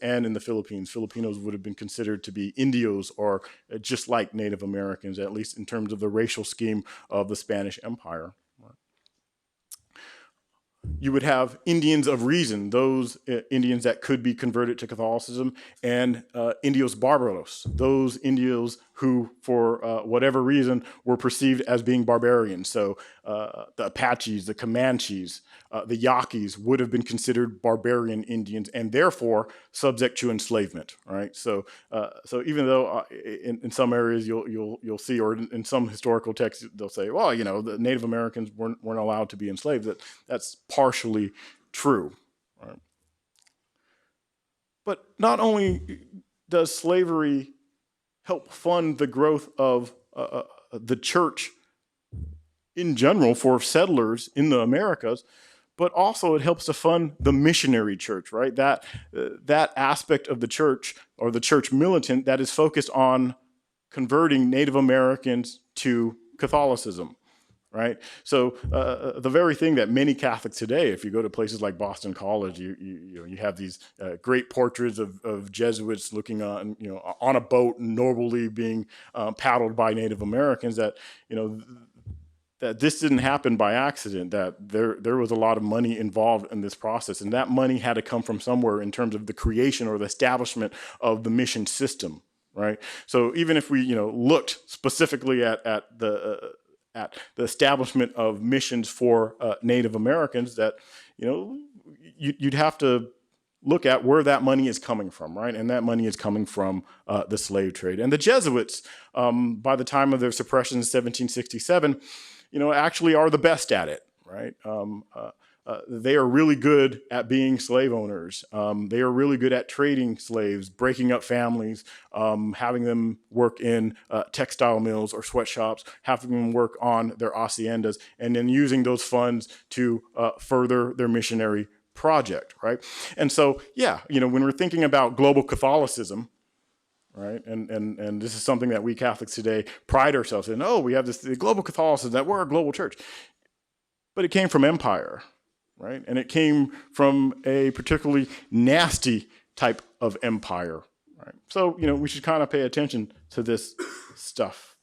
and in the Philippines. Filipinos would have been considered to be Indios, or just like Native Americans, at least in terms of the racial scheme of the Spanish Empire. You would have Indians of reason, those Indians that could be converted to Catholicism, and Indios barbaros, those Indios who, for whatever reason, were perceived as being barbarians. So the Apaches, the Comanches, the Yaquis would have been considered barbarian Indians, and therefore subject to enslavement. Right. So even though in some areas you'll see, or in some historical texts they'll say, well, you know, the Native Americans weren't allowed to be enslaved. That's partially true. Right? But not only does slavery help fund the growth of the church in general for settlers in the Americas, but also it helps to fund the missionary church, right? That aspect of the church, or the church militant, that is focused on converting Native Americans to Catholicism, right? So the very thing that many Catholics today, if you go to places like Boston College, you have these great portraits of Jesuits looking on, on a boat, nobly being paddled by Native Americans. That that this didn't happen by accident, that there was a lot of money involved in this process, and that money had to come from somewhere in terms of the creation or the establishment of the mission system, right? So even if we looked specifically at the establishment of missions for Native Americans, that you'd have to look at where that money is coming from, right? And that money is coming from the slave trade. And the Jesuits, by the time of their suppression in 1767, actually are the best at it, right? They are really good at being slave owners. They are really good at trading slaves, breaking up families, having them work in textile mills or sweatshops, having them work on their haciendas, and then using those funds to further their missionary project, right? And so, when we're thinking about global Catholicism, right, and this is something that we Catholics today pride ourselves in. Oh, we have this global Catholicism, that we're a global church, but it came from empire, right? And it came from a particularly nasty type of empire, right? So we should kind of pay attention to this stuff.